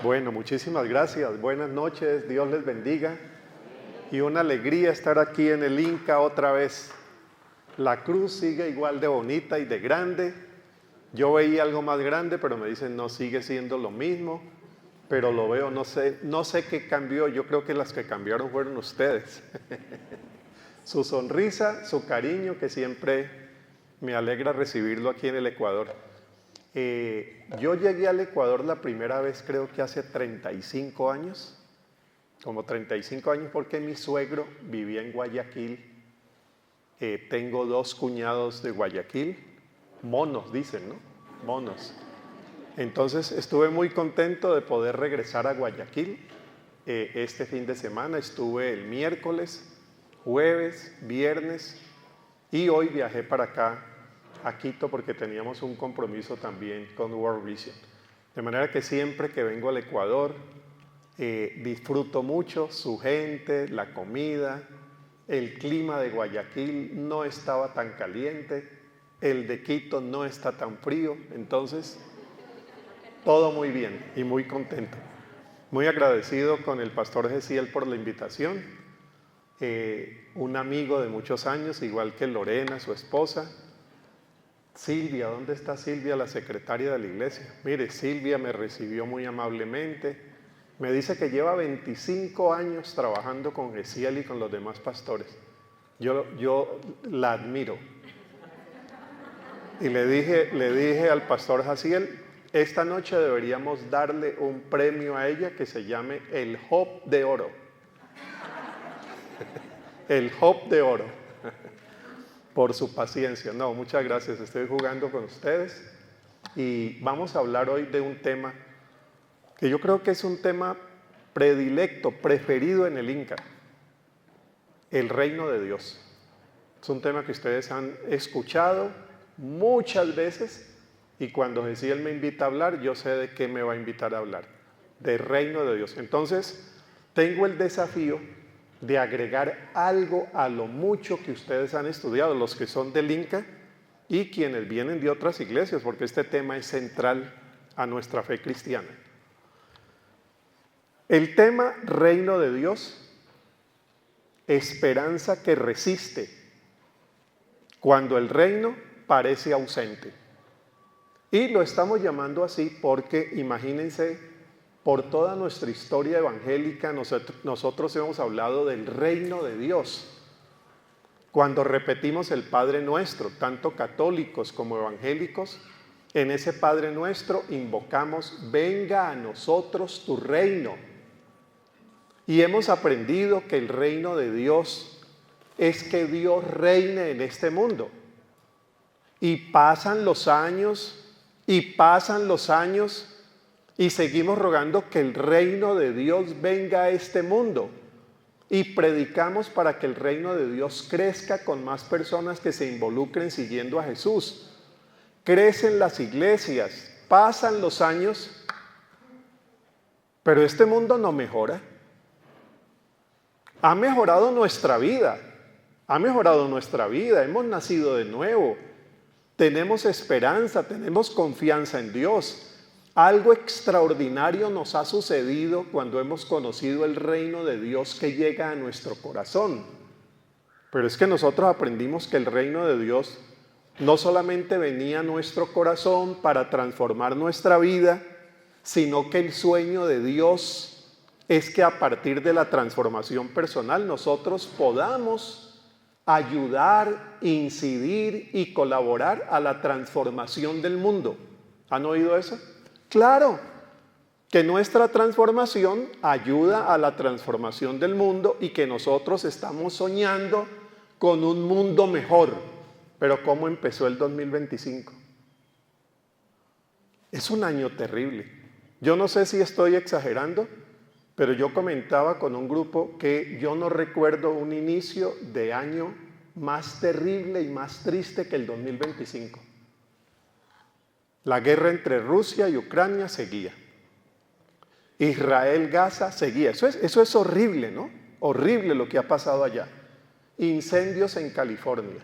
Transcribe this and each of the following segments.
Bueno, muchísimas gracias. Buenas noches, Dios les bendiga. Y una alegría estar aquí en el Inca otra vez. La cruz sigue igual de bonita y de grande. Yo veía algo más grande, pero me dicen no, sigue siendo lo mismo. Pero lo veo, no sé qué cambió. Yo creo que las que cambiaron fueron ustedes. Su sonrisa, su cariño, que siempre me alegra recibirlo aquí en el Ecuador. Yo llegué al Ecuador la primera vez creo que hace 35 años, como 35 años, porque mi suegro vivía en Guayaquil. Tengo dos cuñados de Guayaquil, monos dicen, ¿no? Monos. Entonces estuve muy contento de poder regresar a Guayaquil. Este fin de semana estuve el miércoles, jueves, viernes y hoy viajé para acá a Quito porque teníamos un compromiso también con World Vision. De manera que siempre que vengo al Ecuador disfruto mucho su gente, la comida, el clima de Guayaquil no estaba tan caliente, el de Quito no está tan frío, entonces todo muy bien y muy contento. Muy agradecido con el pastor Gesiel por la invitación, un amigo de muchos años, igual que Lorena, su esposa. Silvia, ¿dónde está Silvia, la secretaria de la iglesia? Mire, Silvia me recibió muy amablemente. Me dice que lleva 25 años trabajando con Gesiel y con los demás pastores. Yo la admiro. Y le dije al pastor Jaciel, esta noche deberíamos darle un premio a ella que se llame el Job de Oro. El Job de Oro. Por su paciencia. No, muchas gracias. Estoy jugando con ustedes y vamos a hablar hoy de un tema que yo creo que es un tema predilecto, preferido en el Inca. El reino de Dios. Es un tema que ustedes han escuchado muchas veces y cuando Gesiel me invita a hablar, yo sé de qué me va a invitar a hablar. Del reino de Dios. Entonces, tengo el desafío de agregar algo a lo mucho que ustedes han estudiado, los que son del Inca y quienes vienen de otras iglesias, porque este tema es central a nuestra fe cristiana. El tema reino de Dios, esperanza que resiste cuando el reino parece ausente. Y lo estamos llamando así porque, imagínense, por toda nuestra historia evangélica nosotros hemos hablado del reino de Dios. Cuando repetimos el Padre Nuestro, tanto católicos como evangélicos, en ese Padre Nuestro invocamos, venga a nosotros tu reino. Y hemos aprendido que el reino de Dios es que Dios reine en este mundo. Y pasan los años, y seguimos rogando que el reino de Dios venga a este mundo. Y predicamos para que el reino de Dios crezca con más personas que se involucren siguiendo a Jesús. Crecen las iglesias, pasan los años, pero este mundo no mejora. Ha mejorado nuestra vida, hemos nacido de nuevo, tenemos esperanza, tenemos confianza en Dios. Algo extraordinario nos ha sucedido cuando hemos conocido el reino de Dios que llega a nuestro corazón. Pero es que nosotros aprendimos que el reino de Dios no solamente venía a nuestro corazón para transformar nuestra vida, sino que el sueño de Dios es que a partir de la transformación personal nosotros podamos ayudar, incidir y colaborar a la transformación del mundo. ¿Han oído eso? Claro, que nuestra transformación ayuda a la transformación del mundo y que nosotros estamos soñando con un mundo mejor. Pero ¿cómo empezó el 2025? Es un año terrible. Yo no sé si estoy exagerando, pero yo comentaba con un grupo que yo no recuerdo un inicio de año más terrible y más triste que el 2025. La guerra entre Rusia y Ucrania seguía. Israel-Gaza seguía. Eso es horrible, ¿no? Horrible lo que ha pasado allá. Incendios en California.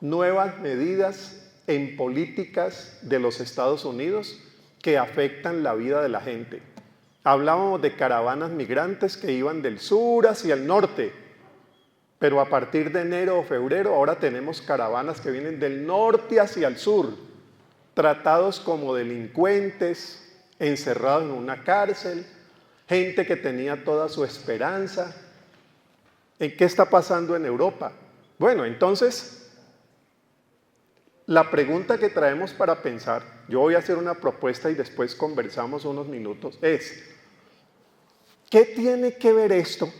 Nuevas medidas en políticas de los Estados Unidos que afectan la vida de la gente. Hablábamos de caravanas migrantes que iban del sur hacia el norte, pero a partir de enero o febrero ahora tenemos caravanas que vienen del norte hacia el sur, tratados como delincuentes, encerrados en una cárcel, gente que tenía toda su esperanza. ¿En qué está pasando en Europa? Bueno, entonces, la pregunta que traemos para pensar, yo voy a hacer una propuesta y después conversamos unos minutos, es, ¿qué tiene que ver esto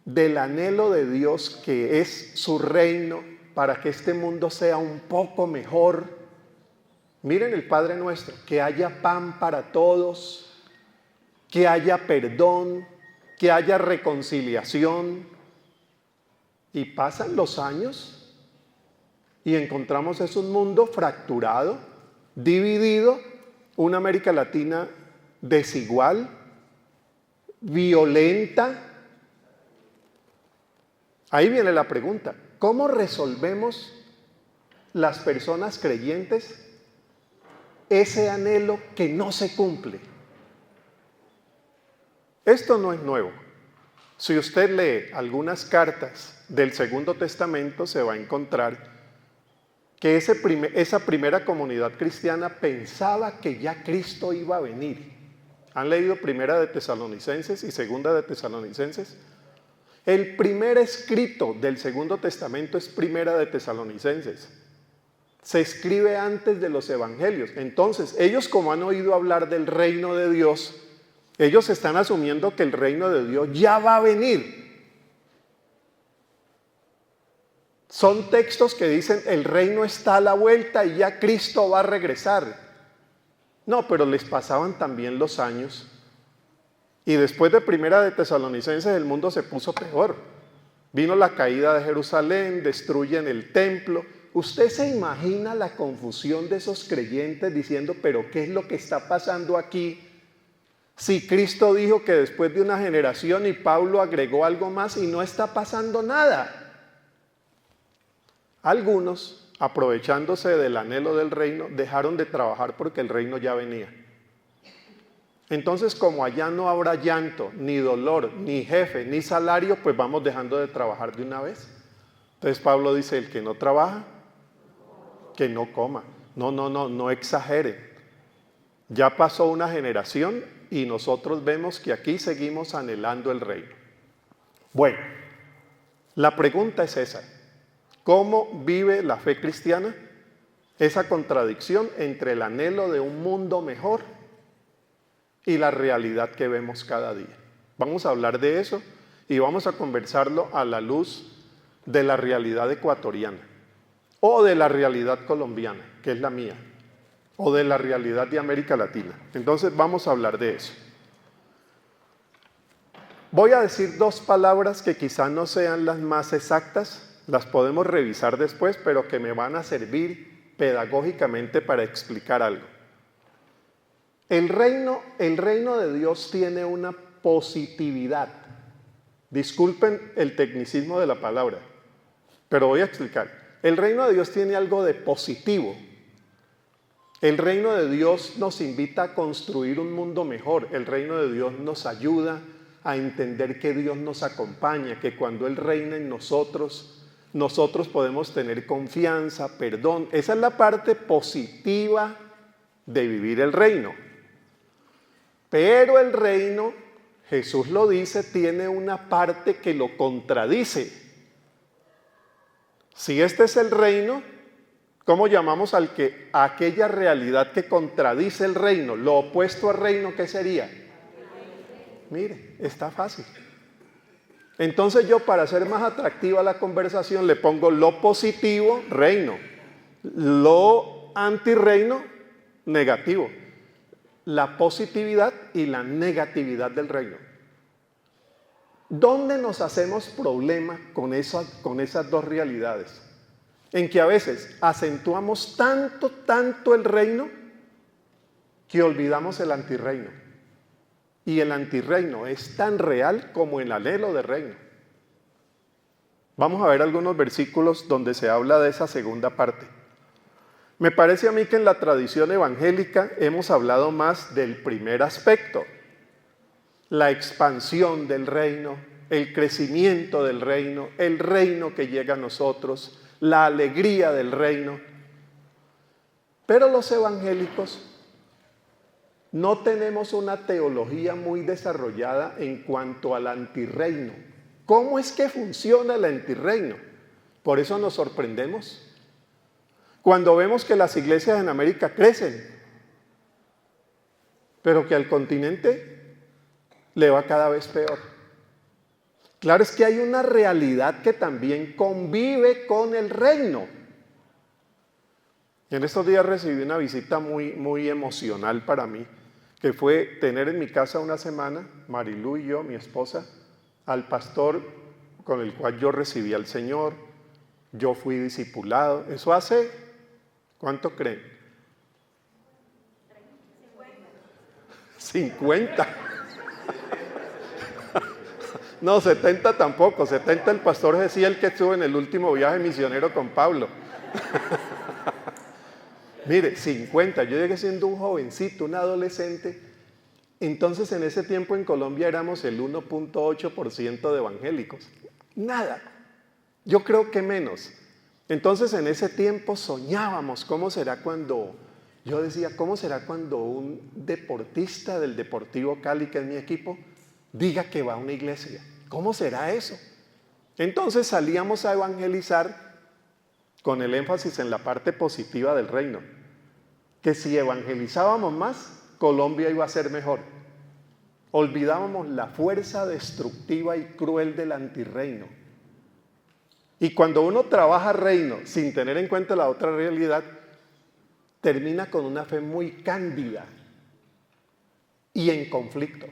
del anhelo de Dios que es su reino para que este mundo sea un poco mejor? Miren el Padre Nuestro, que haya pan para todos, que haya perdón, que haya reconciliación. Y pasan los años y encontramos es un mundo fracturado, dividido, una América Latina desigual, violenta. Ahí viene la pregunta, ¿cómo resolvemos las personas creyentes ese anhelo que no se cumple? Esto no es nuevo. Si usted lee algunas cartas del Segundo Testamento, se va a encontrar que esa primera comunidad cristiana pensaba que ya Cristo iba a venir. ¿Han leído Primera de Tesalonicenses y Segunda de Tesalonicenses? El primer escrito del Segundo Testamento es Primera de Tesalonicenses. Se escribe antes de los evangelios. Entonces, ellos, como han oído hablar del reino de Dios, ellos están asumiendo que el reino de Dios ya va a venir. Son textos que dicen el reino está a la vuelta y ya Cristo va a regresar. No, pero les pasaban también los años. Y después de Primera de Tesalonicenses el mundo se puso peor. Vino la caída de Jerusalén, destruyen el templo. ¿Usted se imagina la confusión de esos creyentes diciendo, pero qué es lo que está pasando aquí? Si Cristo dijo que después de una generación y Pablo agregó algo más y no está pasando nada. Algunos, aprovechándose del anhelo del reino, dejaron de trabajar porque el reino ya venía. Entonces, como allá no habrá llanto, ni dolor, ni jefe, ni salario, pues vamos dejando de trabajar de una vez. Entonces Pablo dice, el que no trabaja, que no coma. No exagere. Ya pasó una generación y nosotros vemos que aquí seguimos anhelando el reino. Bueno, la pregunta es esa. ¿Cómo vive la fe cristiana? Esa contradicción entre el anhelo de un mundo mejor y la realidad que vemos cada día. Vamos a hablar de eso y vamos a conversarlo a la luz de la realidad ecuatoriana o de la realidad colombiana, que es la mía, o de la realidad de América Latina. Entonces vamos a hablar de eso. Voy a decir dos palabras que quizá no sean las más exactas, las podemos revisar después, pero que me van a servir pedagógicamente para explicar algo. El reino de Dios tiene una positividad. Disculpen el tecnicismo de la palabra, pero voy a explicar. El reino de Dios tiene algo de positivo. El reino de Dios nos invita a construir un mundo mejor. El reino de Dios nos ayuda a entender que Dios nos acompaña, que cuando Él reina en nosotros, nosotros podemos tener confianza, perdón. Esa es la parte positiva de vivir el reino. Pero el reino, Jesús lo dice, tiene una parte que lo contradice. Si este es el reino, ¿cómo llamamos a aquella realidad que contradice el reino? Lo opuesto al reino, ¿qué sería? Mire, está fácil. Entonces yo, para hacer más atractiva la conversación, le pongo lo positivo, reino. Lo antirreino, negativo. La positividad y la negatividad del reino. ¿Dónde nos hacemos problema con esas dos realidades? En que a veces acentuamos tanto el reino que olvidamos el antirreino. Y el antirreino es tan real como el anhelo de reino. Vamos a ver algunos versículos donde se habla de esa segunda parte. Me parece a mí que en la tradición evangélica hemos hablado más del primer aspecto, la expansión del reino, el crecimiento del reino, el reino que llega a nosotros, la alegría del reino. Pero los evangélicos no tenemos una teología muy desarrollada en cuanto al antirreino. ¿Cómo es que funciona el antirreino? Por eso nos sorprendemos cuando vemos que las iglesias en América crecen, pero que al continente le va cada vez peor. Claro, es que hay una realidad que también convive con el reino. En estos días recibí una visita muy emocional para mí, que fue tener en mi casa una semana, Marilú y yo, mi esposa, al pastor con el cual yo recibí al Señor. Yo fui discipulado. Eso hace, ¿cuánto creen? 50. No, 70 tampoco. 70 el pastor Gesiel, que estuvo en el último viaje misionero con Pablo. Mire, 50. Yo llegué siendo un jovencito, un adolescente. Entonces en ese tiempo en Colombia éramos el 1.8% de evangélicos. Nada. Yo creo que menos. Entonces en ese tiempo soñábamos cómo será cuando, yo decía, ¿cómo será cuando un deportista del Deportivo Cali, que es mi equipo, diga que va a una iglesia? ¿Cómo será eso? Entonces salíamos a evangelizar con el énfasis en la parte positiva del reino, que si evangelizábamos más, Colombia iba a ser mejor. Olvidábamos la fuerza destructiva y cruel del antirreino. Y cuando uno trabaja reino sin tener en cuenta la otra realidad, termina con una fe muy cándida y en conflicto.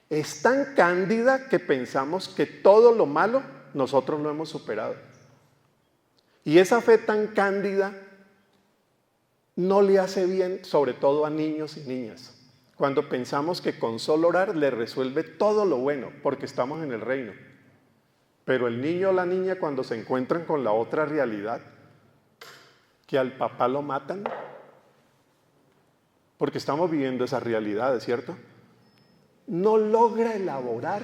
Es tan cándida que pensamos que todo lo malo nosotros lo hemos superado. Y esa fe tan cándida no le hace bien, sobre todo a niños y niñas, cuando pensamos que con solo orar le resuelve todo lo bueno, porque estamos en el reino. Pero el niño o la niña, cuando se encuentran con la otra realidad, que al papá lo matan, porque estamos viviendo esa realidad, ¿cierto? No logra elaborar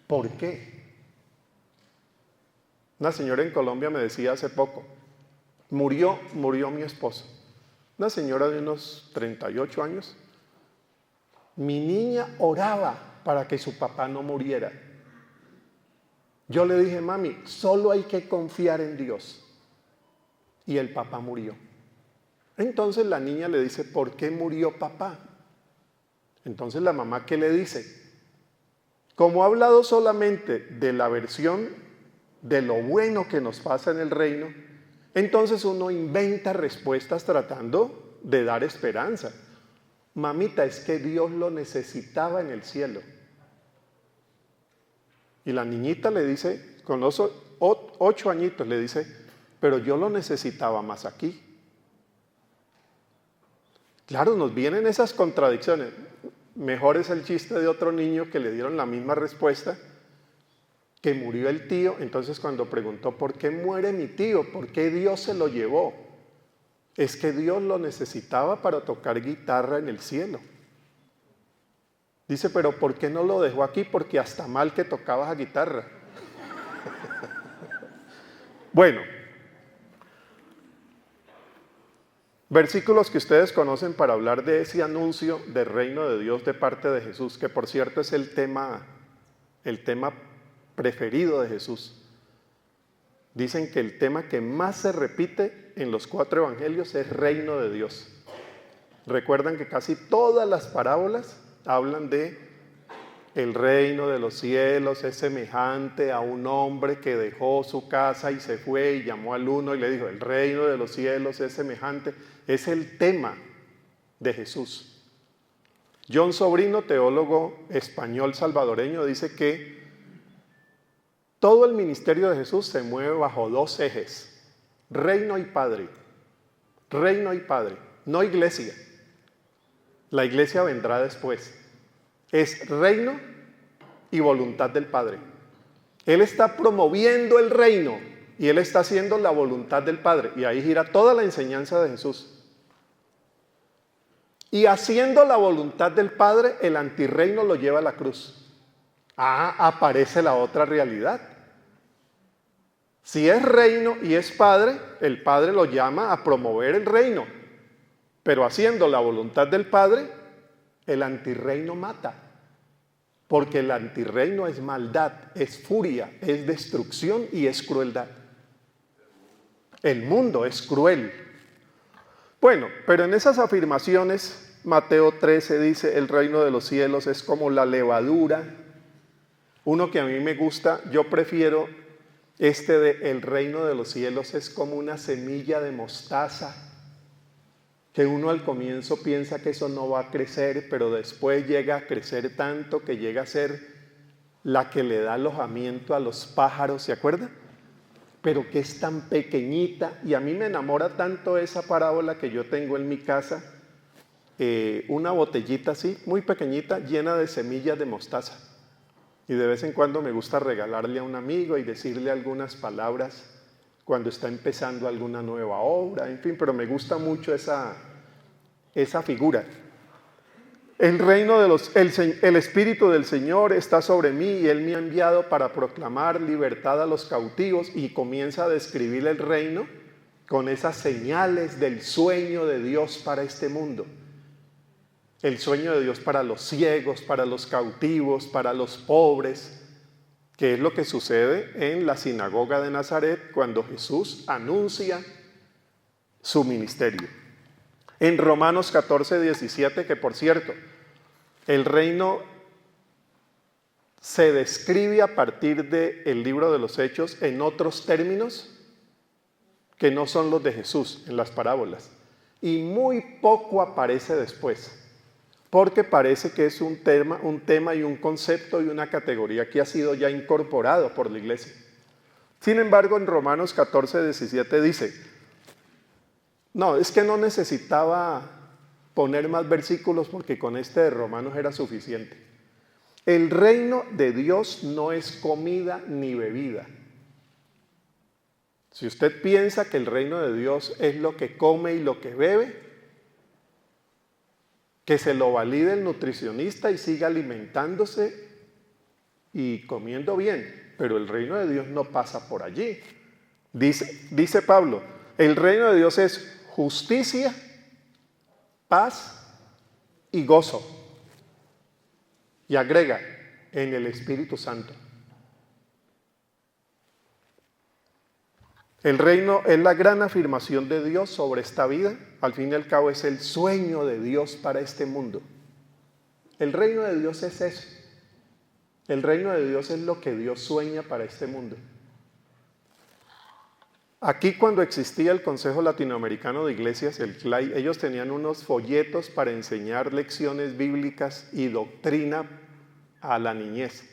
por qué. Una señora en Colombia me decía hace poco, murió mi esposo. Una señora de unos 38 años. Mi niña oraba para que su papá no muriera. Yo le dije, mami, solo hay que confiar en Dios. Y el papá murió. Entonces la niña le dice, ¿por qué murió papá? Entonces la mamá, ¿qué le dice? Como ha hablado solamente de la versión de lo bueno que nos pasa en el reino, entonces uno inventa respuestas tratando de dar esperanza. Mamita, es que Dios lo necesitaba en el cielo. Y la niñita le dice, con los 8 añitos, le dice, pero yo lo necesitaba más aquí. Claro, nos vienen esas contradicciones. Mejor es el chiste de otro niño que le dieron la misma respuesta, que murió el tío. Entonces cuando preguntó, ¿por qué muere mi tío? ¿Por qué Dios se lo llevó? Es que Dios lo necesitaba para tocar guitarra en el cielo. Dice, pero ¿por qué no lo dejó aquí? Porque hasta mal que tocabas la guitarra. Bueno, versículos que ustedes conocen para hablar de ese anuncio del reino de Dios de parte de Jesús, que por cierto es el tema preferido de Jesús. Dicen que el tema que más se repite en los 4 evangelios es reino de Dios. Recuerdan que casi todas las parábolas hablan de el reino de los cielos es semejante a un hombre que dejó su casa y se fue y llamó al uno y le dijo, el reino de los cielos es semejante. Es el tema de Jesús. John Sobrino, teólogo español salvadoreño, dice que todo el ministerio de Jesús se mueve bajo 2 ejes, reino y padre. Reino y padre, no iglesia. La iglesia vendrá después. Es reino y voluntad del Padre. Él está promoviendo el reino y Él está haciendo la voluntad del Padre. Y ahí gira toda la enseñanza de Jesús. Y haciendo la voluntad del Padre, el antirreino lo lleva a la cruz. Aparece la otra realidad. Si es reino y es Padre, el Padre lo llama a promover el reino. Pero haciendo la voluntad del Padre, el antirreino mata. Porque el antirreino es maldad, es furia, es destrucción y es crueldad. El mundo es cruel. Bueno, pero en esas afirmaciones, Mateo 13 dice, el reino de los cielos es como la levadura. Uno que a mí me gusta, yo prefiero de el reino de los cielos es como una semilla de mostaza, que uno al comienzo piensa que eso no va a crecer, pero después llega a crecer tanto que llega a ser la que le da alojamiento a los pájaros, ¿se acuerda? Pero que es tan pequeñita, y a mí me enamora tanto esa parábola que yo tengo en mi casa, una botellita así, muy pequeñita, llena de semillas de mostaza. Y de vez en cuando me gusta regalarle a un amigo y decirle algunas palabras cuando está empezando alguna nueva obra, en fin, pero me gusta mucho esa figura. El Espíritu del Señor está sobre mí y Él me ha enviado para proclamar libertad a los cautivos, y comienza a describir el reino con esas señales del sueño de Dios para este mundo. El sueño de Dios para los ciegos, para los cautivos, para los pobres, que es lo que sucede en la sinagoga de Nazaret cuando Jesús anuncia su ministerio. En Romanos 14, 17, que por cierto, el reino se describe a partir del libro de los Hechos en otros términos que no son los de Jesús en las parábolas, y muy poco aparece después, porque parece que es un tema y un concepto y una categoría que ha sido ya incorporado por la iglesia. Sin embargo, en Romanos 14, 17 dice, no, es que no necesitaba poner más versículos porque con este de Romanos era suficiente. El reino de Dios no es comida ni bebida. Si usted piensa que el reino de Dios es lo que come y lo que bebe, que se lo valide el nutricionista y siga alimentándose y comiendo bien, pero el reino de Dios no pasa por allí. Dice Pablo, el reino de Dios es justicia, paz y gozo. Y agrega, en el Espíritu Santo. El reino es la gran afirmación de Dios sobre esta vida. Al fin y al cabo es el sueño de Dios para este mundo. El reino de Dios es eso. El reino de Dios es lo que Dios sueña para este mundo. Aquí cuando existía el Consejo Latinoamericano de Iglesias, el CLAI, ellos tenían unos folletos para enseñar lecciones bíblicas y doctrina a la niñez.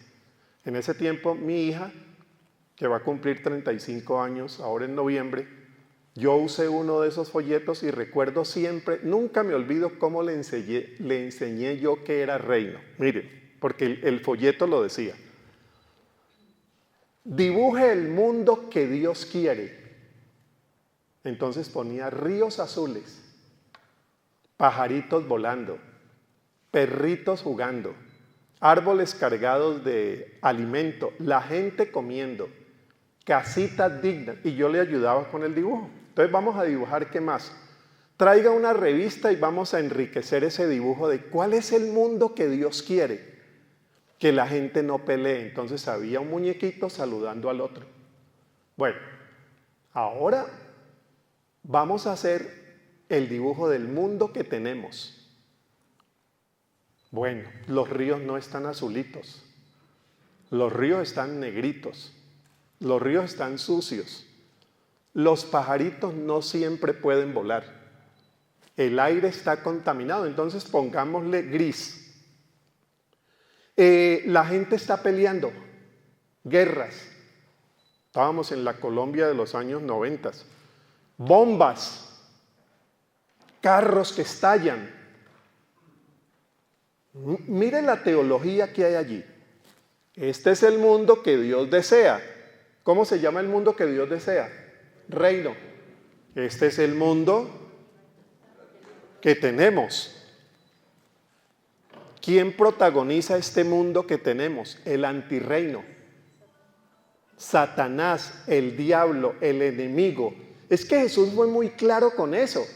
En ese tiempo mi hija, que va a cumplir 35 años ahora en noviembre, yo usé uno de esos folletos y recuerdo siempre, nunca me olvido cómo le enseñé yo qué era reino. Miren, porque el folleto lo decía. Dibuje el mundo que Dios quiere. Entonces ponía ríos azules, pajaritos volando, perritos jugando, árboles cargados de alimento, la gente comiendo, casitas dignas, y yo le ayudaba con el dibujo. Entonces vamos a dibujar, ¿qué más? Traiga una revista y vamos a enriquecer ese dibujo de cuál es el mundo que Dios quiere. Que la gente no pelee. Entonces había un muñequito saludando al otro. Bueno, ahora vamos a hacer el dibujo del mundo que tenemos. Bueno, los ríos no están azulitos. Los ríos están negritos. Los ríos están sucios. Los pajaritos no siempre pueden volar. El aire está contaminado, entonces pongámosle gris. La gente está peleando, guerras. Estábamos en la Colombia de los años 90. Bombas, carros que estallan. Mire la teología que hay allí. Este es el mundo que Dios desea. ¿Cómo se llama el mundo que Dios desea? Reino. Este es el mundo que tenemos. ¿Quién protagoniza este mundo que tenemos? El antirreino. Satanás, el diablo, el enemigo. Es que Jesús fue muy claro con eso.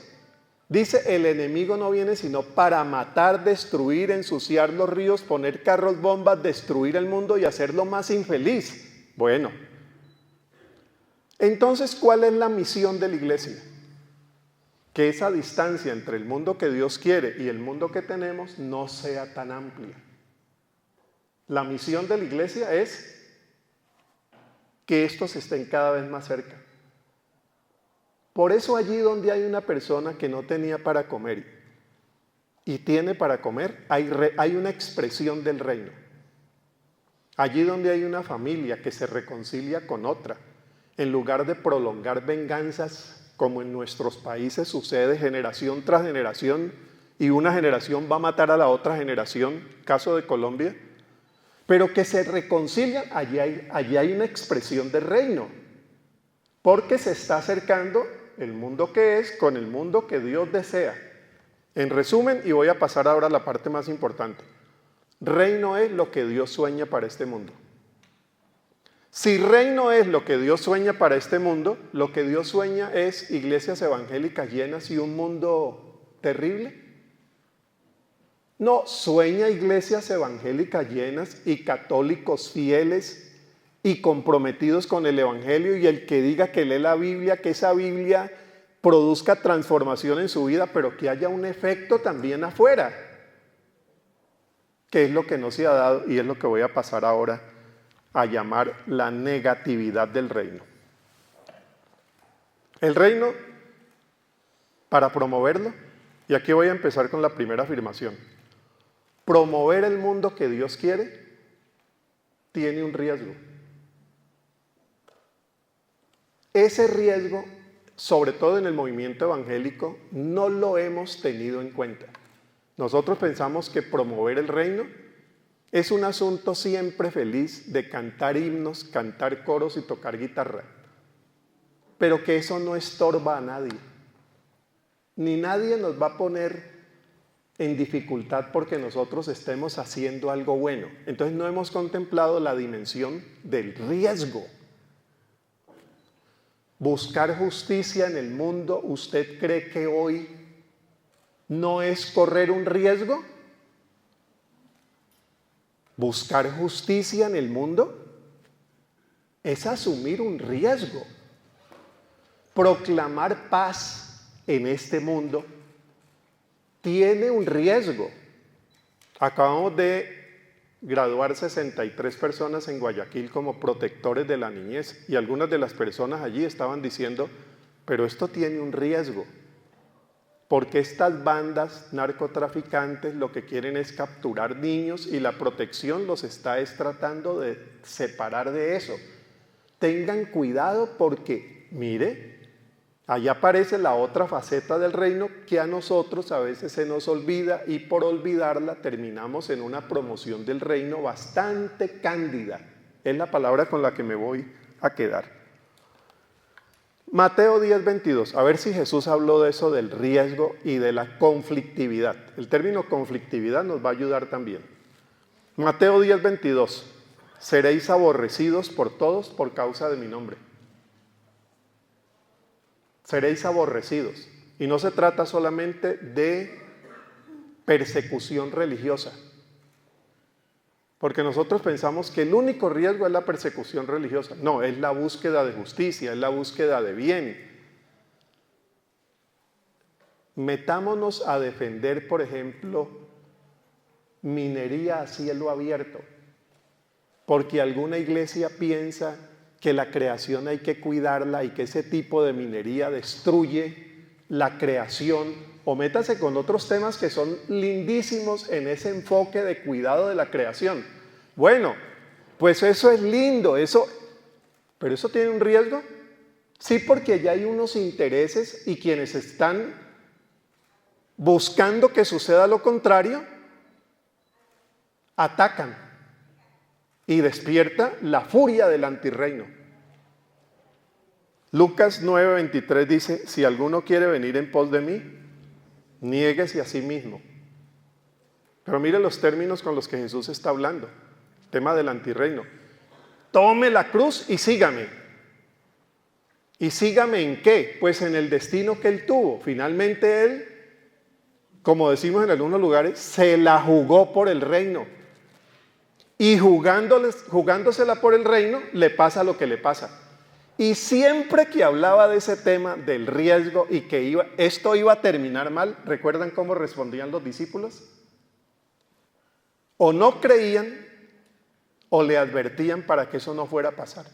Dice, el enemigo no viene sino para matar, destruir, ensuciar los ríos, poner carros bombas, destruir el mundo y hacerlo más infeliz. Bueno, entonces, ¿cuál es la misión de la iglesia? Que esa distancia entre el mundo que Dios quiere y el mundo que tenemos no sea tan amplia. La misión de la iglesia es que estos estén cada vez más cerca. Por eso allí donde hay una persona que no tenía para comer y tiene para comer, hay una expresión del reino. Allí donde hay una familia que se reconcilia con otra, en lugar de prolongar venganzas como en nuestros países sucede generación tras generación y una generación va a matar a la otra generación, caso de Colombia, pero que se reconcilian, allí hay una expresión del reino, porque se está acercando el mundo que es con el mundo que Dios desea. En resumen, y voy a pasar ahora a la parte más importante, reino es lo que Dios sueña para este mundo. Si reino es lo que Dios sueña para este mundo, lo que Dios sueña es iglesias evangélicas llenas y un mundo terrible. No, sueña iglesias evangélicas llenas y católicos fieles y comprometidos con el evangelio, y el que diga que lee la Biblia, que esa Biblia produzca transformación en su vida, pero que haya un efecto también afuera, que es lo que no se ha dado y es lo que voy a pasar ahora a llamar la negatividad del reino. El reino, para promoverlo, y aquí voy a empezar con la primera afirmación, promover el mundo que Dios quiere tiene un riesgo. Ese riesgo, sobre todo en el movimiento evangélico, no lo hemos tenido en cuenta. Nosotros pensamos que promover el reino es un asunto siempre feliz de cantar himnos, cantar coros y tocar guitarra, pero que eso no estorba a nadie, ni nadie nos va a poner en dificultad porque nosotros estemos haciendo algo bueno. Entonces no hemos contemplado la dimensión del riesgo. Buscar justicia en el mundo, ¿usted cree que hoy no es correr un riesgo? Buscar justicia en el mundo es asumir un riesgo. Proclamar paz en este mundo tiene un riesgo. Acabamos de graduar 63 personas en Guayaquil como protectores de la niñez, y algunas de las personas allí estaban diciendo, pero esto tiene un riesgo, porque estas bandas narcotraficantes lo que quieren es capturar niños y la protección los está tratando de separar de eso. Tengan cuidado porque, mire, allá aparece la otra faceta del reino que a nosotros a veces se nos olvida, y por olvidarla terminamos en una promoción del reino bastante cándida. Es la palabra con la que me voy a quedar. Mateo 10:22. A ver si Jesús habló de eso, del riesgo y de la conflictividad. El término conflictividad nos va a ayudar también. Mateo 10:22. Seréis aborrecidos por todos por causa de mi nombre. Seréis aborrecidos. Y no se trata solamente de persecución religiosa, porque nosotros pensamos que el único riesgo es la persecución religiosa. No, es la búsqueda de justicia, es la búsqueda de bien. Metámonos a defender, por ejemplo, minería a cielo abierto, porque alguna iglesia piensa que la creación hay que cuidarla y que ese tipo de minería destruye la creación, o métase con otros temas que son lindísimos en ese enfoque de cuidado de la creación. Bueno, pues eso es lindo, pero ¿eso tiene un riesgo? Sí, porque ya hay unos intereses y quienes están buscando que suceda lo contrario, atacan. Y despierta la furia del antirreino. Lucas 9:23 dice, si alguno quiere venir en pos de mí, niéguese a sí mismo. Pero mire los términos con los que Jesús está hablando. Tema del antirreino. Tome la cruz y sígame. ¿Y sígame en qué? Pues en el destino que él tuvo. Finalmente él, como decimos en algunos lugares, se la jugó por el reino. Y jugándosela por el reino, le pasa lo que le pasa. Y siempre que hablaba de ese tema, del riesgo y que esto iba a terminar mal, ¿recuerdan cómo respondían los discípulos? O no creían o le advertían para que eso no fuera a pasar.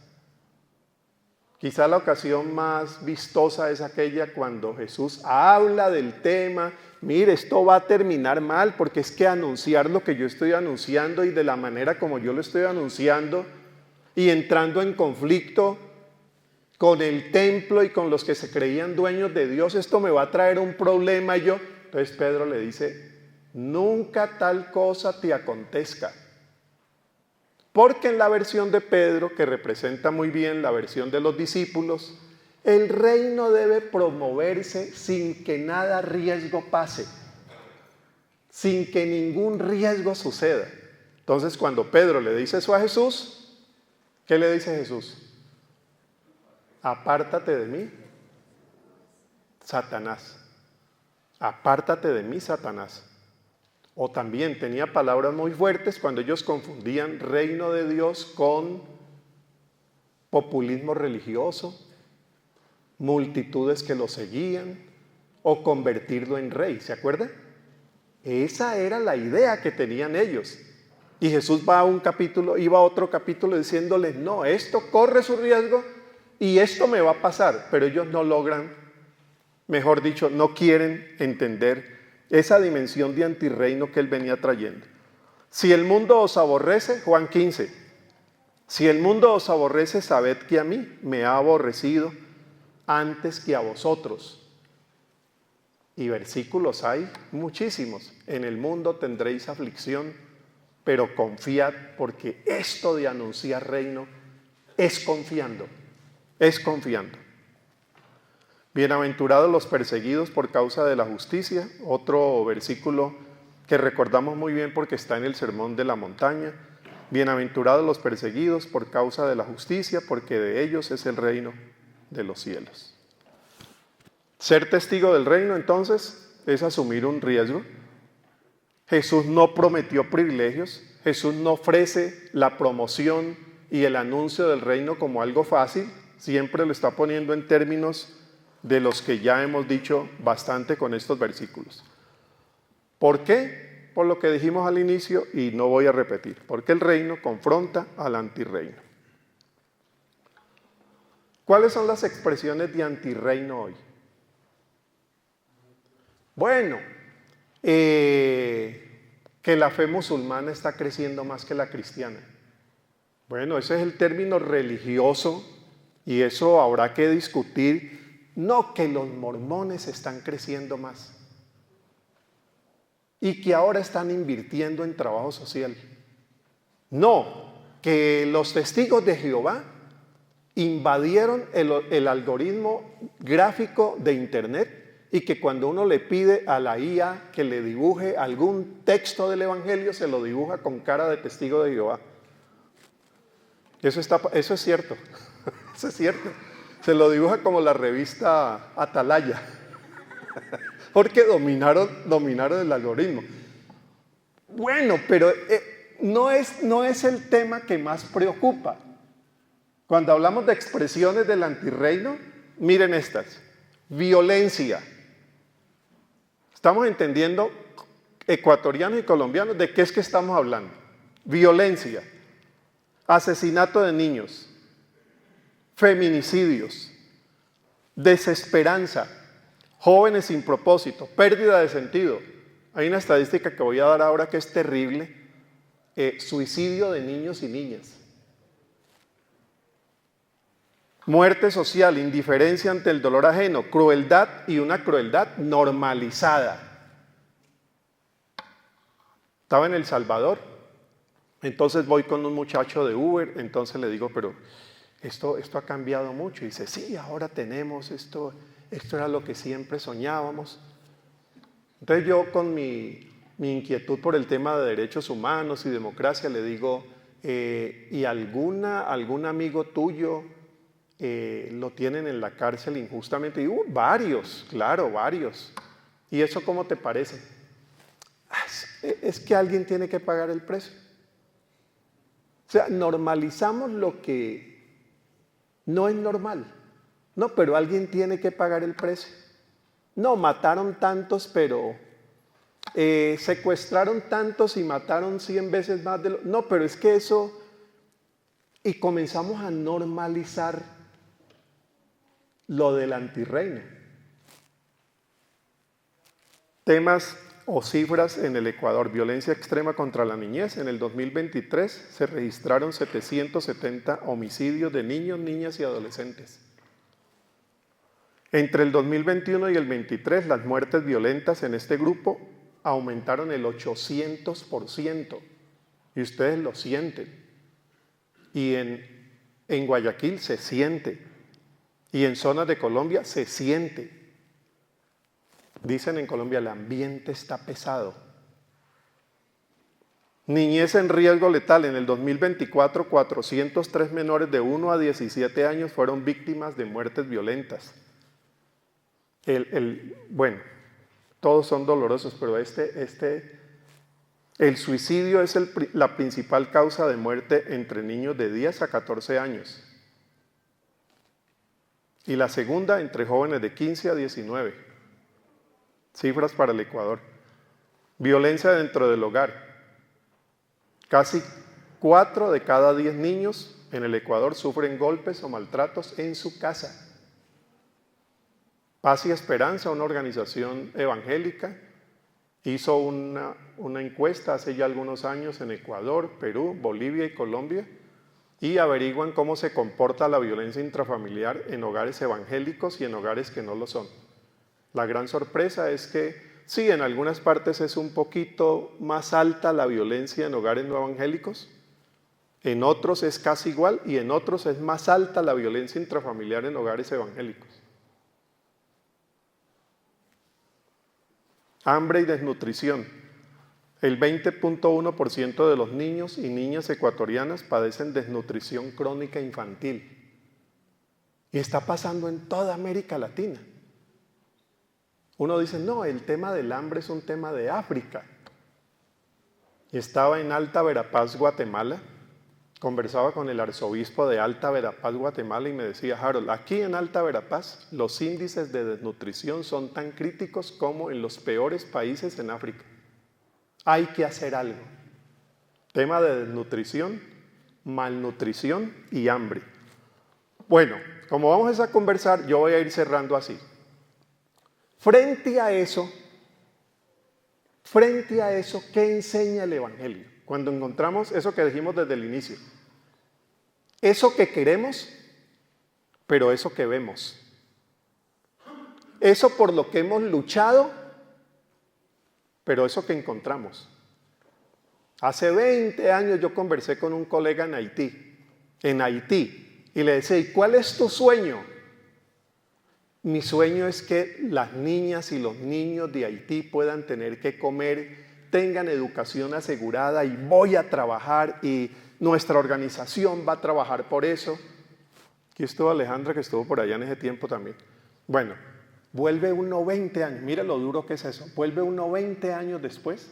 Quizá la ocasión más vistosa es aquella cuando Jesús habla del tema. Mire, esto va a terminar mal porque es que anunciar lo que yo estoy anunciando y de la manera como yo lo estoy anunciando y entrando en conflicto con el templo y con los que se creían dueños de Dios, esto me va a traer un problema. Entonces Pedro le dice, nunca tal cosa te acontezca. Porque en la versión de Pedro, que representa muy bien la versión de los discípulos, el reino debe promoverse sin que nada riesgo pase, sin que ningún riesgo suceda. Entonces cuando Pedro le dice eso a Jesús, ¿qué le dice Jesús? Apártate de mí, Satanás. Apártate de mí, Satanás. O también tenía palabras muy fuertes cuando ellos confundían reino de Dios con populismo religioso, multitudes que lo seguían, o convertirlo en rey, ¿se acuerda? Esa era la idea que tenían ellos. Y Jesús iba a otro capítulo diciéndoles, no, esto corre su riesgo y esto me va a pasar, pero ellos no logran, mejor dicho, no quieren entender esa dimensión de antirreino que él venía trayendo. Si el mundo os aborrece, Juan 15, si el mundo os aborrece, sabed que a mí me ha aborrecido antes que a vosotros. Y versículos hay muchísimos. En el mundo tendréis aflicción, pero confiad, porque esto de anunciar reino es confiando, es confiando. Bienaventurados los perseguidos por causa de la justicia, otro versículo que recordamos muy bien porque está en el Sermón de la Montaña. Bienaventurados los perseguidos por causa de la justicia, porque de ellos es el reino de los cielos. Ser testigo del reino, entonces, es asumir un riesgo. Jesús no prometió privilegios, Jesús no ofrece la promoción y el anuncio del reino como algo fácil, siempre lo está poniendo en términos de los que ya hemos dicho bastante con estos versículos. ¿Por qué? Por lo que dijimos al inicio y no voy a repetir, porque el reino confronta al antirreino. ¿Cuáles son las expresiones de antirreino hoy? Bueno, que la fe musulmana está creciendo más que la cristiana. Bueno, ese es el término religioso y eso habrá que discutir. No que los mormones están creciendo más y que ahora están invirtiendo en trabajo social. No, que los testigos de Jehová invadieron el algoritmo gráfico de internet y que cuando uno le pide a la IA que le dibuje algún texto del evangelio, se lo dibuja con cara de testigo de Jehová. Eso es cierto, eso es cierto. Se lo dibuja como la revista Atalaya, porque dominaron el algoritmo. Bueno, pero no es el tema que más preocupa. Cuando hablamos de expresiones del antirreino, miren estas. Violencia. Estamos entendiendo, ecuatorianos y colombianos, de qué es que estamos hablando. Violencia, asesinato de niños, feminicidios, desesperanza, jóvenes sin propósito, pérdida de sentido. Hay una estadística que voy a dar ahora que es terrible, suicidio de niños y niñas. Muerte social, indiferencia ante el dolor ajeno, crueldad y una crueldad normalizada. Estaba en El Salvador, entonces voy con un muchacho de Uber, entonces le digo, pero esto ha cambiado mucho. Y dice, sí, ahora tenemos esto era lo que siempre soñábamos. Entonces yo con mi mi inquietud por el tema de derechos humanos y democracia, le digo, ¿y algún amigo tuyo lo tienen en la cárcel injustamente? Y varios, claro, varios. ¿Y eso cómo te parece? Es que alguien tiene que pagar el precio. O sea, normalizamos lo que no es normal. No, pero alguien tiene que pagar el precio. No, mataron tantos, pero secuestraron tantos y mataron 100 veces más de lo... No, pero es que eso... Y comenzamos a normalizar lo del antirreino. Temas o cifras en el Ecuador. Violencia extrema contra la niñez. En el 2023 se registraron 770 homicidios de niños, niñas y adolescentes. Entre el 2021 y el 23, las muertes violentas en este grupo aumentaron el 800%. Y ustedes lo sienten. Y en Guayaquil se siente. Y en zonas de Colombia se siente. Dicen en Colombia, el ambiente está pesado. Niñez en riesgo letal. En el 2024, 403 menores de 1 a 17 años fueron víctimas de muertes violentas. Bueno, todos son dolorosos, pero el suicidio es la principal causa de muerte entre niños de 10 a 14 años. Y la segunda entre jóvenes de 15 a 19. Cifras para el Ecuador. Violencia dentro del hogar. Casi 4 de cada 10 niños en el Ecuador sufren golpes o maltratos en su casa. Paz y Esperanza, una organización evangélica, hizo una encuesta hace ya algunos años en Ecuador, Perú, Bolivia y Colombia, y averiguan cómo se comporta la violencia intrafamiliar en hogares evangélicos y en hogares que no lo son. La gran sorpresa es que sí, en algunas partes es un poquito más alta la violencia en hogares no evangélicos, en otros es casi igual y en otros es más alta la violencia intrafamiliar en hogares evangélicos. Hambre y desnutrición. El 20.1% de los niños y niñas ecuatorianas padecen desnutrición crónica infantil. Y está pasando en toda América Latina. Uno dice, no, el tema del hambre es un tema de África. Y estaba en Alta Verapaz, Guatemala. Conversaba con el arzobispo de Alta Verapaz, Guatemala, y me decía, Harold, aquí en Alta Verapaz los índices de desnutrición son tan críticos como en los peores países en África. Hay que hacer algo. Tema de desnutrición, malnutrición y hambre. Bueno, como vamos a conversar, yo voy a ir cerrando así. Frente a eso, ¿qué enseña el Evangelio? Cuando encontramos eso que dijimos desde el inicio. Eso que queremos, pero eso que vemos. Eso por lo que hemos luchado, pero eso que encontramos. Hace 20 años yo conversé con un colega en Haití, y le decía, ¿y cuál es tu sueño? Mi sueño es que las niñas y los niños de Haití puedan tener que comer, tengan educación asegurada y voy a trabajar y nuestra organización va a trabajar por eso. Aquí estuvo Alejandra, que estuvo por allá en ese tiempo también. Bueno, vuelve uno 20 años, mira lo duro que es eso, vuelve uno 20 años después,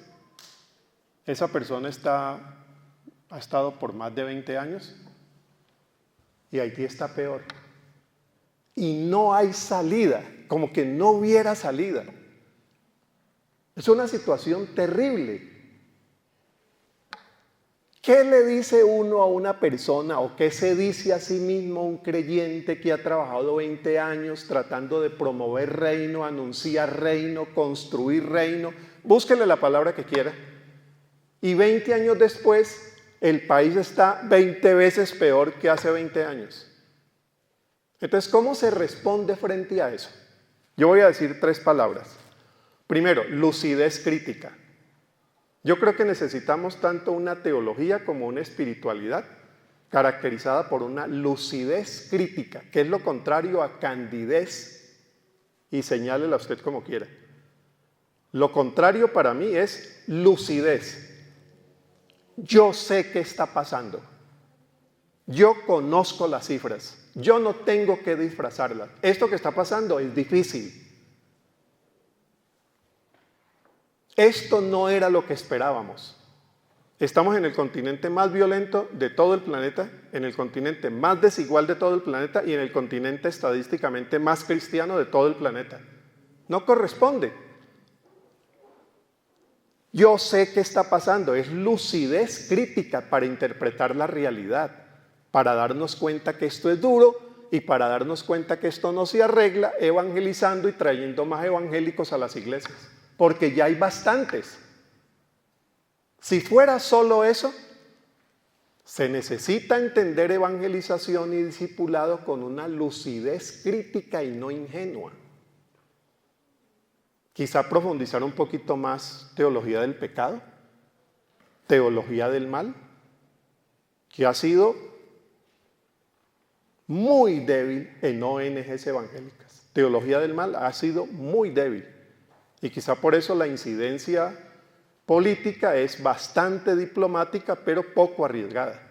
esa persona ha estado por más de 20 años y Haití está peor. Y no hay salida, como que no hubiera salida. Es una situación terrible. ¿Qué le dice uno a una persona o qué se dice a sí mismo un creyente que ha trabajado 20 años tratando de promover reino, anunciar reino, construir reino? Búsquele la palabra que quiera. Y 20 años después, el país está 20 veces peor que hace 20 años. Entonces, ¿cómo se responde frente a eso? Yo voy a decir 3 palabras. Primero, lucidez crítica. Yo creo que necesitamos tanto una teología como una espiritualidad caracterizada por una lucidez crítica, que es lo contrario a candidez, y señálela usted como quiera. Lo contrario para mí es lucidez. Yo sé qué está pasando. Yo conozco las cifras. Yo no tengo que disfrazarlas. Esto que está pasando es difícil. Esto no era lo que esperábamos. Estamos en el continente más violento de todo el planeta, en el continente más desigual de todo el planeta y en el continente estadísticamente más cristiano de todo el planeta. No corresponde. Yo sé qué está pasando, es lucidez crítica para interpretar la realidad, para darnos cuenta que esto es duro y para darnos cuenta que esto no se arregla evangelizando y trayendo más evangélicos a las iglesias, porque ya hay bastantes. Si fuera solo eso, se necesita entender evangelización y discipulado con una lucidez crítica y no ingenua. Quizá profundizar un poquito más teología del pecado, teología del mal, que ha sido muy débil en ONGs evangélicas. Teología del mal ha sido muy débil y quizá por eso la incidencia política es bastante diplomática, pero poco arriesgada.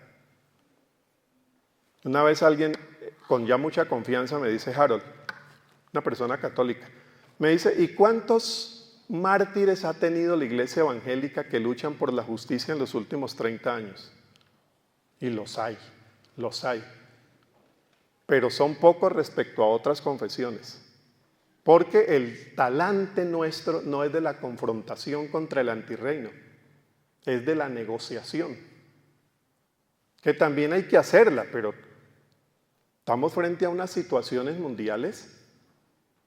Una vez alguien con ya mucha confianza me dice, Harold, una persona católica, me dice, ¿y cuántos mártires ha tenido la iglesia evangélica que luchan por la justicia en los últimos 30 años? Y los hay. Pero son pocos respecto a otras confesiones. Porque el talante nuestro no es de la confrontación contra el antirreino, es de la negociación. Que también hay que hacerla, pero estamos frente a unas situaciones mundiales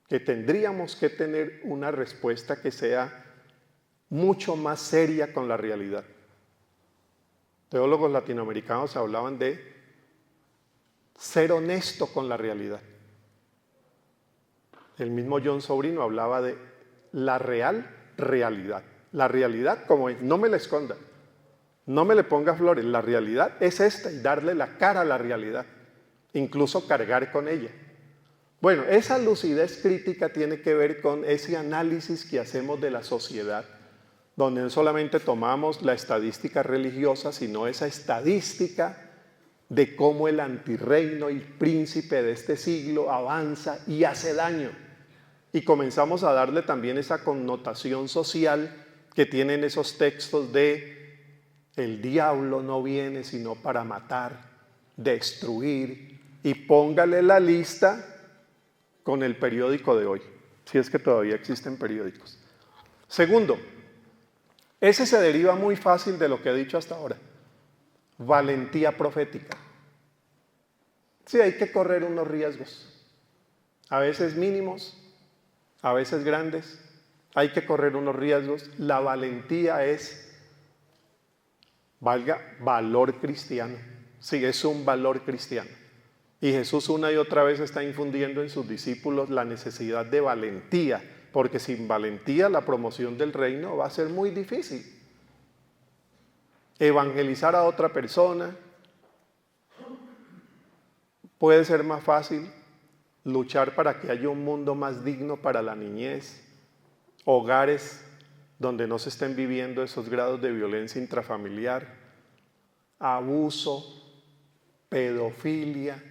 que tendríamos que tener una respuesta que sea mucho más seria con la realidad. Teólogos latinoamericanos hablaban de ser honesto con la realidad. El mismo John Sobrino hablaba de la real realidad. La realidad como es, no me la esconda, no me le ponga flores, la realidad es esta y darle la cara a la realidad, incluso cargar con ella. Bueno, esa lucidez crítica tiene que ver con ese análisis que hacemos de la sociedad, donde no solamente tomamos la estadística religiosa, sino esa estadística de cómo el antirreino y príncipe de este siglo avanza y hace daño. Y comenzamos a darle también esa connotación social que tienen esos textos de el diablo no viene sino para matar, destruir, y póngale la lista con el periódico de hoy, si es que todavía existen periódicos. Segundo, ese se deriva muy fácil de lo que he dicho hasta ahora, valentía profética. Sí, hay que correr unos riesgos, a veces mínimos, a veces grandes, hay que correr unos riesgos. La valentía es, valor cristiano. Sí, es un valor cristiano. Y Jesús una y otra vez está infundiendo en sus discípulos la necesidad de valentía, porque sin valentía la promoción del reino va a ser muy difícil. Evangelizar a otra persona puede ser más fácil. Luchar para que haya un mundo más digno para la niñez, hogares donde no se estén viviendo esos grados de violencia intrafamiliar, abuso, pedofilia.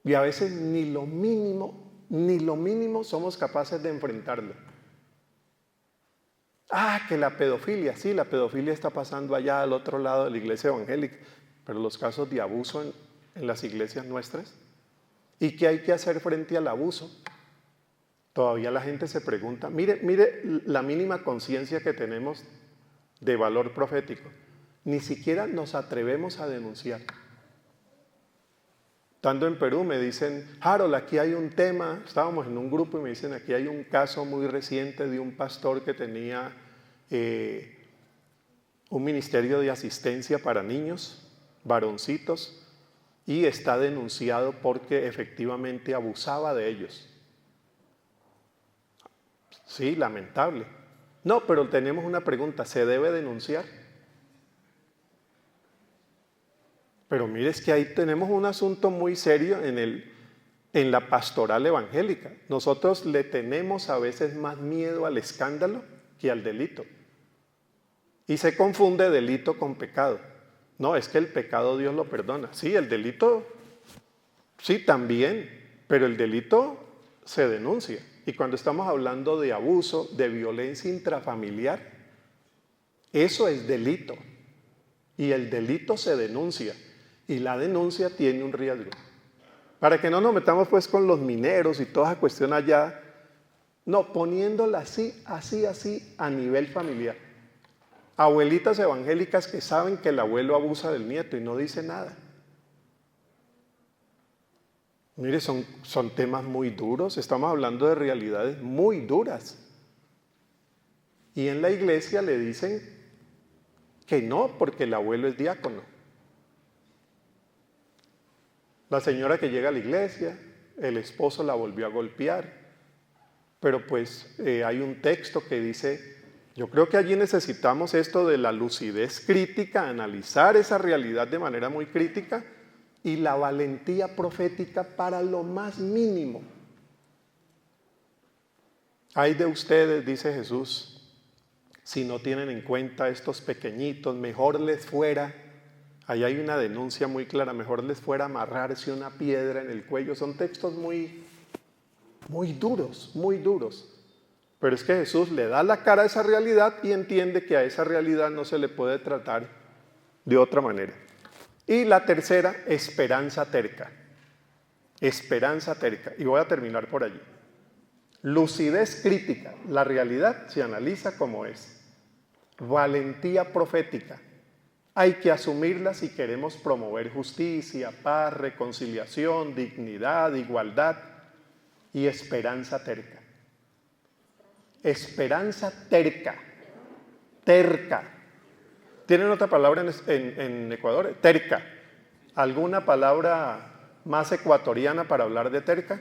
Y a veces ni lo mínimo somos capaces de enfrentarlo. Que la pedofilia, sí, la pedofilia está pasando allá al otro lado de la iglesia evangélica, pero los casos de abuso en las iglesias nuestras. ¿Y qué hay que hacer frente al abuso? Todavía la gente se pregunta, mire la mínima conciencia que tenemos de valor profético. Ni siquiera nos atrevemos a denunciar. Estando en Perú me dicen, Harold, aquí hay un tema, estábamos en un grupo y me dicen, aquí hay un caso muy reciente de un pastor que tenía un ministerio de asistencia para niños, varoncitos, y está denunciado porque efectivamente abusaba de ellos. Sí, lamentable. No, pero tenemos una pregunta, ¿se debe denunciar? Pero mire, es que ahí tenemos un asunto muy serio en el en la pastoral evangélica. Nosotros le tenemos a veces más miedo al escándalo que al delito. Y se confunde delito con pecado. No, es que el pecado Dios lo perdona. Sí, el delito, sí, también, pero el delito se denuncia. Y cuando estamos hablando de abuso, de violencia intrafamiliar, eso es delito. Y el delito se denuncia. Y la denuncia tiene un riesgo. Para que no nos metamos pues con los mineros y toda esa cuestión allá, no, poniéndola así a nivel familiar. Abuelitas evangélicas que saben que el abuelo abusa del nieto y no dice nada. Mire, son temas muy duros, estamos hablando de realidades muy duras. Y en la iglesia le dicen que no, porque el abuelo es diácono. La señora que llega a la iglesia, el esposo la volvió a golpear, pero pues hay un texto que dice, yo creo que allí necesitamos esto de la lucidez crítica, analizar esa realidad de manera muy crítica y la valentía profética para lo más mínimo. Ay de ustedes, dice Jesús, si no tienen en cuenta estos pequeñitos, mejor les fuera, ahí hay una denuncia muy clara, mejor les fuera amarrarse una piedra en el cuello. Son textos muy duros, muy duros. Pero es que Jesús le da la cara a esa realidad y entiende que a esa realidad no se le puede tratar de otra manera. Y la tercera, esperanza terca. Esperanza terca. Y voy a terminar por allí. Lucidez crítica. La realidad se analiza como es. Valentía profética. Hay que asumirla si queremos promover justicia, paz, reconciliación, dignidad, igualdad y esperanza terca. Esperanza terca. Terca. ¿Tienen otra palabra en Ecuador? Terca. ¿Alguna palabra más ecuatoriana para hablar de terca?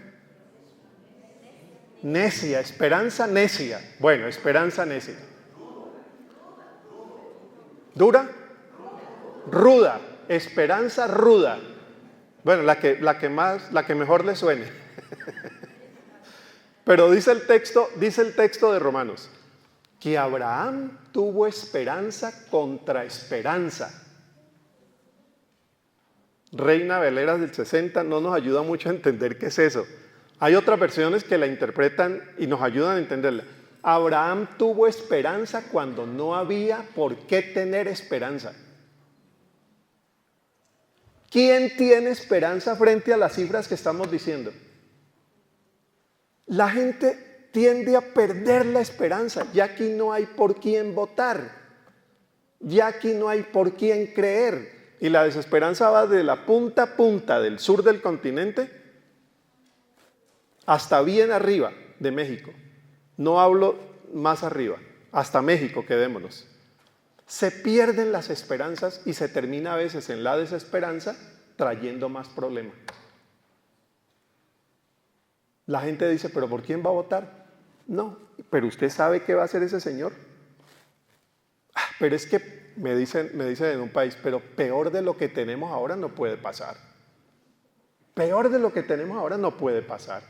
Necia, esperanza necia. Bueno, esperanza necia. ¿Dura? Ruda. Esperanza ruda. Bueno, la que mejor le suene. Pero dice el texto de Romanos, que Abraham tuvo esperanza contra esperanza. Reina Valera del 60 no nos ayuda mucho a entender qué es eso. Hay otras versiones que la interpretan y nos ayudan a entenderla. Abraham tuvo esperanza cuando no había por qué tener esperanza. ¿Quién tiene esperanza frente a las cifras que estamos diciendo? La gente tiende a perder la esperanza. Ya aquí no hay por quién votar. Ya aquí no hay por quién creer. Y la desesperanza va de la punta a punta del sur del continente hasta bien arriba de México. No hablo más arriba, hasta México, quedémonos. Se pierden las esperanzas y se termina a veces en la desesperanza trayendo más problemas. La gente dice, ¿pero por quién va a votar? No, pero usted sabe qué va a hacer ese señor. Pero es que me dicen en un país, pero peor de lo que tenemos ahora no puede pasar. Peor de lo que tenemos ahora no puede pasar.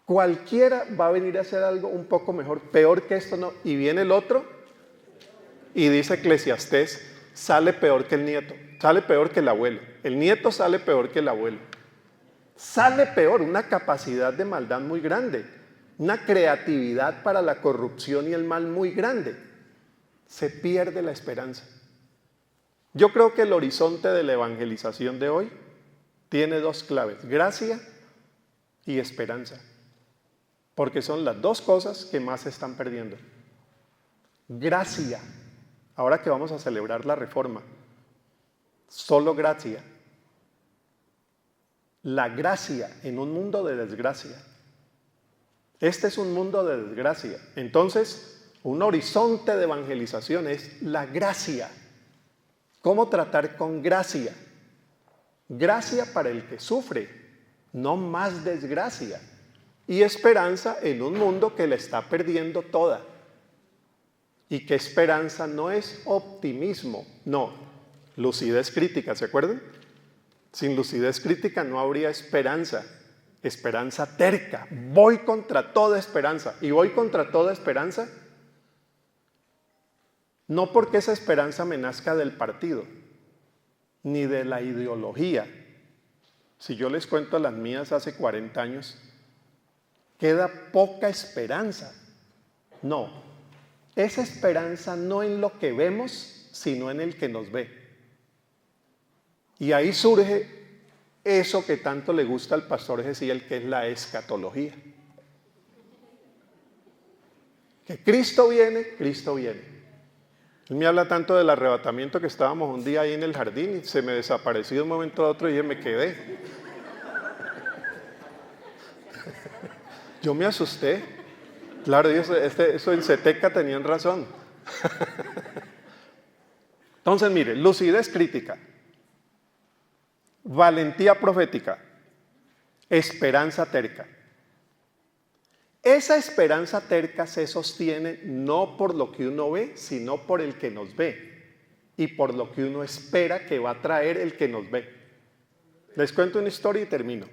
Cualquiera va a venir a hacer algo un poco mejor, peor que esto no. Y viene el otro y dice Eclesiastés, sale peor que el nieto, sale peor que el abuelo. El nieto sale peor que el abuelo. Sale peor, una capacidad de maldad muy grande, una creatividad para la corrupción y el mal muy grande. Se pierde la esperanza. Yo creo que el horizonte de la evangelización de hoy tiene dos claves, gracia y esperanza, porque son las dos cosas que más se están perdiendo. Gracia, ahora que vamos a celebrar la Reforma, solo gracia. La gracia en un mundo de desgracia. Este es un mundo de desgracia. Entonces, un horizonte de evangelización es la gracia. ¿Cómo tratar con gracia? Gracia para el que sufre, no más desgracia. Y esperanza en un mundo que la está perdiendo toda. Y que esperanza no es optimismo, no, lucidez crítica, ¿se acuerdan? Sin lucidez crítica no habría esperanza. Esperanza terca. Voy contra toda esperanza. Y voy contra toda esperanza no porque esa esperanza me nazca del partido, ni de la ideología. Si yo les cuento las mías hace 40 años, queda poca esperanza. No, esa esperanza no en lo que vemos, sino en el que nos ve. Y ahí surge eso que tanto le gusta al pastor Gesiel, que es la escatología. Que Cristo viene, Cristo viene. Él me habla tanto del arrebatamiento que estábamos un día ahí en el jardín y se me desapareció de un momento a otro y me quedé. Yo me asusté. Claro, eso en Ceteca tenían razón. Entonces, mire, lucidez crítica, valentía profética, esperanza terca. Esa esperanza terca se sostiene no por lo que uno ve, sino por el que nos ve y por lo que uno espera que va a traer el que nos ve. Les cuento una historia y termino.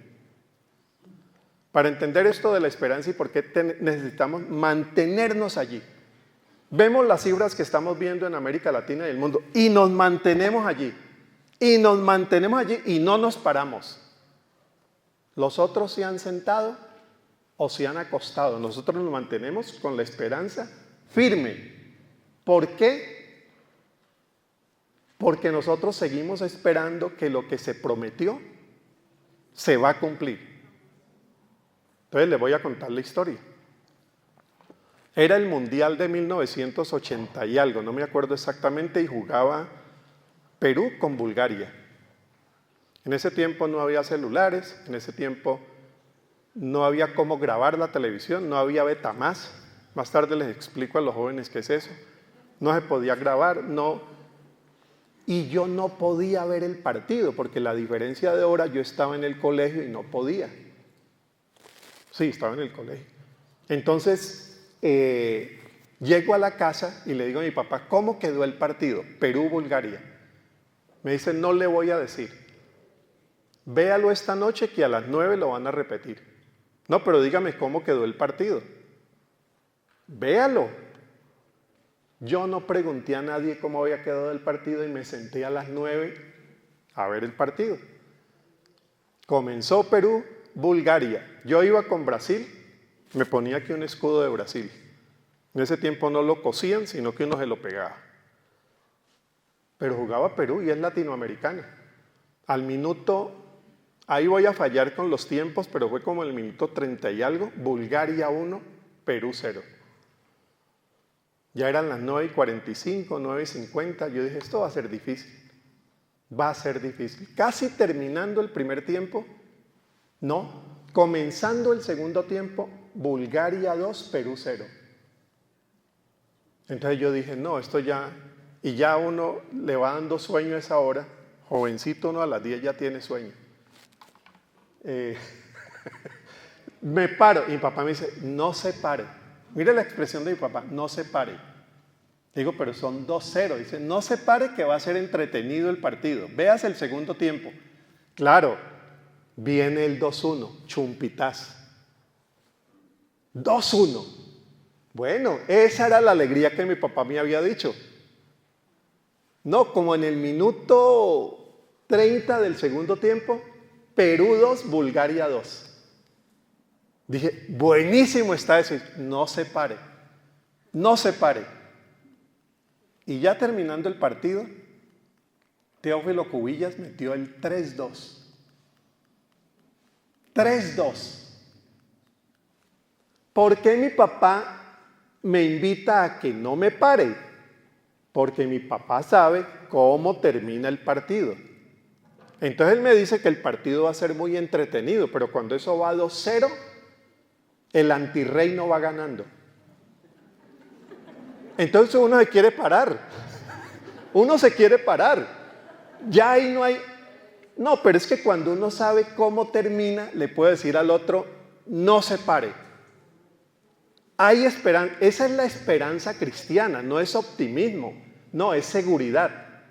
Para entender esto de la esperanza y por qué necesitamos mantenernos allí. Vemos las cifras que estamos viendo en América Latina y el mundo y nos mantenemos allí. Y nos mantenemos allí y no nos paramos. Los otros se han sentado o se han acostado. Nosotros nos mantenemos con la esperanza firme. ¿Por qué? Porque nosotros seguimos esperando que lo que se prometió se va a cumplir. Entonces les voy a contar la historia. Era el Mundial de 1980 y algo, no me acuerdo exactamente, y jugaba Perú con Bulgaria. En ese tiempo no había celulares, en ese tiempo no había cómo grabar la televisión, no había Betamax. Más tarde les explico a los jóvenes qué es eso. No se podía grabar, no. Y yo no podía ver el partido, porque la diferencia de hora, yo estaba en el colegio y no podía. Sí, estaba en el colegio. Entonces, llego a la casa y le digo a mi papá, ¿cómo quedó el partido? Perú-Bulgaria. Me dice, no le voy a decir. Véalo esta noche que a las 9 lo van a repetir. No, pero dígame cómo quedó el partido. Véalo. Yo no pregunté a nadie cómo había quedado el partido y me senté a las 9 a ver el partido. Comenzó Perú, Bulgaria. Yo iba con Brasil, me ponía aquí un escudo de Brasil. En ese tiempo no lo cosían, sino que uno se lo pegaba. Pero jugaba Perú y es latinoamericano. Al minuto, ahí voy a fallar con los tiempos, pero fue como el minuto 30 y algo, Bulgaria 1, Perú 0. Ya eran las 9:45, 9:50, yo dije, esto va a ser difícil. Va a ser difícil. Casi terminando el primer tiempo, no, comenzando el segundo tiempo, Bulgaria 2, Perú 0. Entonces yo dije, no, esto ya, y ya uno le va dando sueño a esa hora, jovencito uno a las 10 ya tiene sueño. Me paro, y mi papá me dice, no se pare. Mire la expresión de mi papá, no se pare. Digo, pero son 2-0. Dice, no se pare que va a ser entretenido el partido. Veas el segundo tiempo. Claro, viene el 2-1, chumpitaz. 2-1. Bueno, esa era la alegría que mi papá me había dicho. No, como en el minuto 30 del segundo tiempo, Perú 2, Bulgaria 2. Dije, buenísimo está eso. No se pare, no se pare. Y ya terminando el partido, Teófilo Cubillas metió el 3-2. 3-2. ¿Por qué mi papá me invita a que no me pare? Porque mi papá sabe cómo termina el partido. Entonces él me dice que el partido va a ser muy entretenido, pero cuando eso va 2-0, el antirrey no va ganando. Entonces uno se quiere parar. Uno se quiere parar. Ya ahí no hay... No, pero es que cuando uno sabe cómo termina, le puede decir al otro, no se pare. Hay esperanza. Esa es la esperanza cristiana, no es optimismo, no, es seguridad.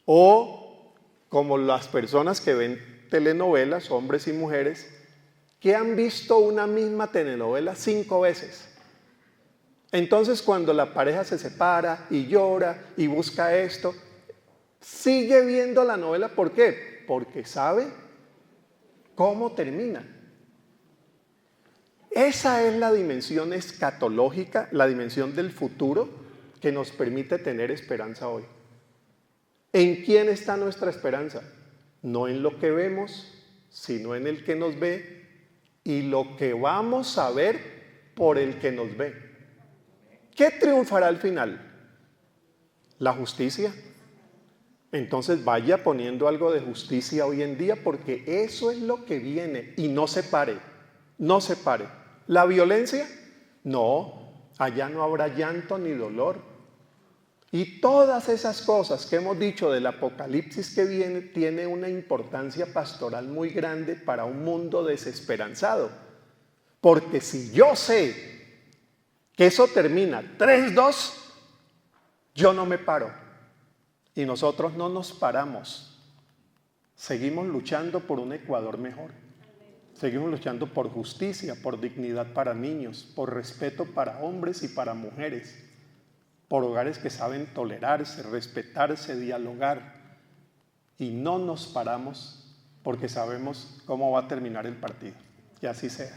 O como las personas que ven telenovelas, hombres y mujeres, que han visto una misma telenovela 5 veces. Entonces, cuando la pareja se separa y llora y busca esto, sigue viendo la novela. ¿Por qué? Porque sabe cómo termina. Esa es la dimensión escatológica, la dimensión del futuro que nos permite tener esperanza hoy. ¿En quién está nuestra esperanza? No en lo que vemos, sino en el que nos ve y lo que vamos a ver por el que nos ve. ¿Qué triunfará al final? ¿La justicia? Entonces vaya poniendo algo de justicia hoy en día, porque eso es lo que viene. Y no se pare, no se pare. ¿La violencia? No, allá no habrá llanto ni dolor. Y todas esas cosas que hemos dicho del apocalipsis que viene tiene una importancia pastoral muy grande para un mundo desesperanzado. Porque si yo sé que eso termina 3-2, yo no me paro. Y nosotros no nos paramos. Seguimos luchando por un Ecuador mejor. Seguimos luchando por justicia, por dignidad para niños, por respeto para hombres y para mujeres, por hogares que saben tolerarse, respetarse, dialogar. Y no nos paramos porque sabemos cómo va a terminar el partido. Y así sea.